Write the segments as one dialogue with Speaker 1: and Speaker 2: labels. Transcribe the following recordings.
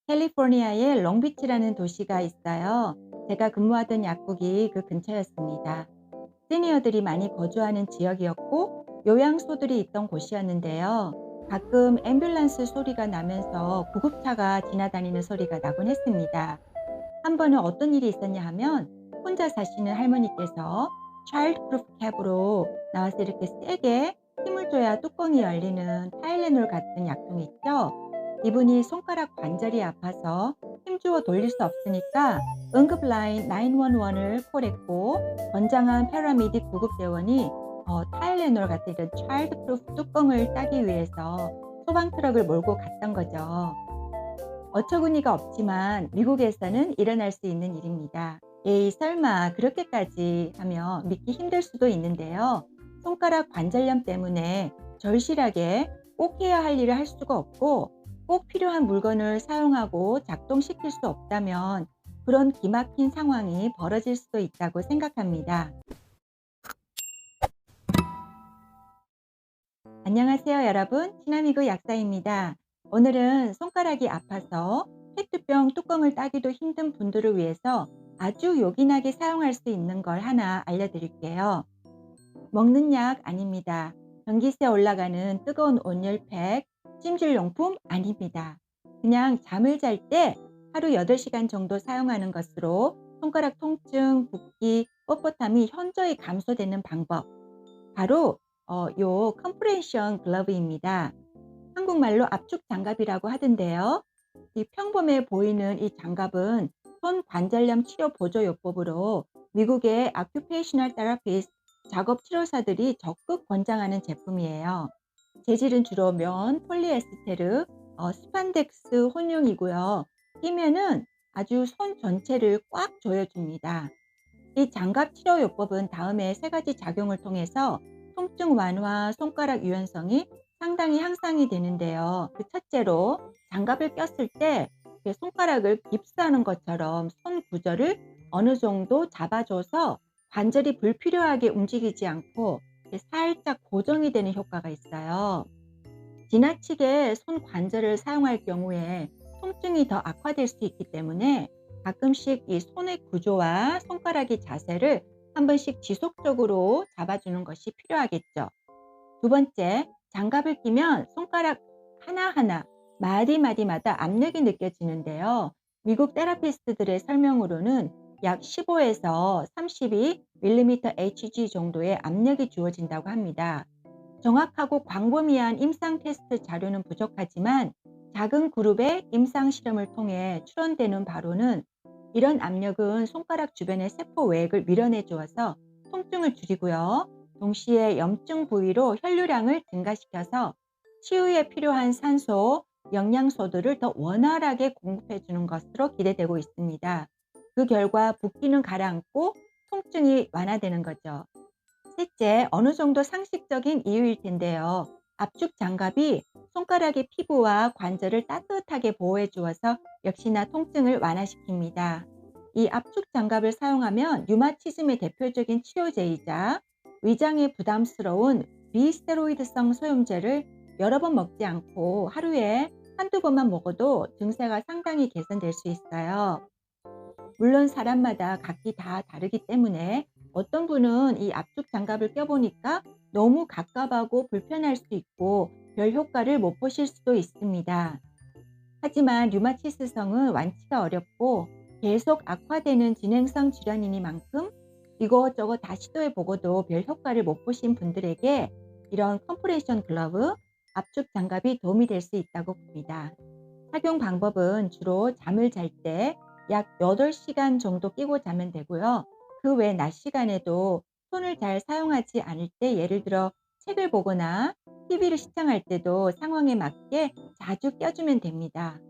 Speaker 1: 캘리포니아의 롱비치라는 도시가 있어요. 제가 근무하던 약국이 그 근처였습니다. 시니어들이 많이 거주하는 지역이었고 요양소들이 있던 곳이었는데요. 가끔 앰뷸런스 소리가 나면서 구급차가 지나다니는 소리가 나곤 했습니다. 한 번은 어떤 일이 있었냐 하면 혼자 사시는 할머니께서 차일드 프루프 캡으로 나와서 이렇게 세게 힘을 줘야 뚜껑이 열리는 타일레놀 같은 약통이 있죠. 이분이 손가락 관절이 아파서 힘주어 돌릴 수 없으니까 응급라인 911을 콜했고 건장한 패러미딕 구급대원이 타일레놀 같은 이런 차일드 프루프 뚜껑을 따기 위해서 소방 트럭을 몰고 갔던 거죠. 어처구니가 없지만 미국에서는 일어날 수 있는 일입니다. 에이, 설마 그렇게까지 하며 믿기 힘들 수도 있는데요. 손가락 관절염 때문에 절실하게 꼭 해야 할 일을 할 수가 없고 꼭 필요한 물건을 사용하고 작동시킬 수 없다면 그런 기막힌 상황이 벌어질 수도 있다고 생각합니다. 안녕하세요, 여러분. 시나미그 약사입니다. 오늘은 손가락이 아파서 페트병 뚜껑을 따기도 힘든 분들을 위해서 아주 요긴하게 사용할 수 있는 걸 하나 알려드릴게요. 먹는 약 아닙니다. 전기세 올라가는 뜨거운 온열팩, 찜질용품 아닙니다. 그냥 잠을 잘 때 하루 8시간 정도 사용하는 것으로 손가락 통증, 붓기, 뻣뻣함이 현저히 감소되는 방법. 바로 요 컴프레션 글러브입니다. 한국말로 압축 장갑이라고 하던데요. 이 평범해 보이는 이 장갑은 손 관절염 치료 보조 요법으로 미국의 아큐페이셔널 테라피스트 작업 치료사들이 적극 권장하는 제품이에요. 재질은 주로 면, 폴리에스테르, 스판덱스 혼용이고요. 끼면은 아주 손 전체를 꽉 조여줍니다. 이 장갑 치료 요법은 다음에 세 가지 작용을 통해서 통증 완화, 손가락 유연성이 상당히 향상이 되는데요. 그 첫째로 장갑을 꼈을 때 이렇게 손가락을 깁스하는 것처럼 손 구절을 어느 정도 잡아줘서 관절이 불필요하게 움직이지 않고 이렇게 살짝 고정이 되는 효과가 있어요. 지나치게 손 관절을 사용할 경우에 통증이 더 악화될 수 있기 때문에 가끔씩 이 손의 구조와 손가락의 자세를 한 번씩 지속적으로 잡아주는 것이 필요하겠죠. 두 번째, 장갑을 끼면 손가락 하나하나 마디마디마다 압력이 느껴지는데요. 미국 테라피스트들의 설명으로는 약 15에서 32mm Hg 정도의 압력이 주어진다고 합니다. 정확하고 광범위한 임상 테스트 자료는 부족하지만 작은 그룹의 임상 실험을 통해 추론되는 바로는 이런 압력은 손가락 주변의 세포 외액을 밀어내 주어서 통증을 줄이고요. 동시에 염증 부위로 혈류량을 증가시켜서 치유에 필요한 산소, 영양소들을 더 원활하게 공급해 주는 것으로 기대되고 있습니다. 그 결과 붓기는 가라앉고 통증이 완화되는 거죠. 셋째, 어느 정도 상식적인 이유일 텐데요. 압축 장갑이 손가락의 피부와 관절을 따뜻하게 보호해 주어서 역시나 통증을 완화시킵니다. 이 압축 장갑을 사용하면 류마티즘의 대표적인 치료제이자 위장에 부담스러운 비스테로이드성 소염제를 여러 번 먹지 않고 하루에 한두 번만 먹어도 증세가 상당히 개선될 수 있어요. 물론 사람마다 각기 다 다르기 때문에 어떤 분은 이 압축 장갑을 껴보니까 너무 갑갑하고 불편할 수 있고 별 효과를 못 보실 수도 있습니다. 하지만 류마티스성은 완치가 어렵고 계속 악화되는 진행성 질환이니만큼 이것저것 다 시도해 보고도 별 효과를 못 보신 분들에게 이런 컴프레션 글러브, 압축 장갑이 도움이 될 수 있다고 봅니다. 착용 방법은 주로 잠을 잘 때 약 8시간 정도 끼고 자면 되고요. 그 외 낮 시간에도 손을 잘 사용하지 않을 때 예를 들어 책을 보거나 TV를 시청할 때도 상황에 맞게 자주 껴주면 됩니다.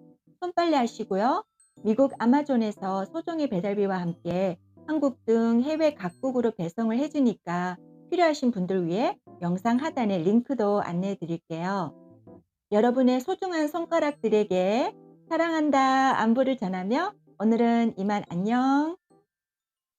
Speaker 1: 손빨래 하시고요. 미국 아마존에서 소정의 배달비와 함께 한국 등 해외 각국으로 배송을 해주니까 필요하신 분들 위해 영상 하단에 링크도 안내해 드릴게요. 여러분의 소중한 손가락들에게 사랑한다 안부를 전하며 오늘은 이만 안녕.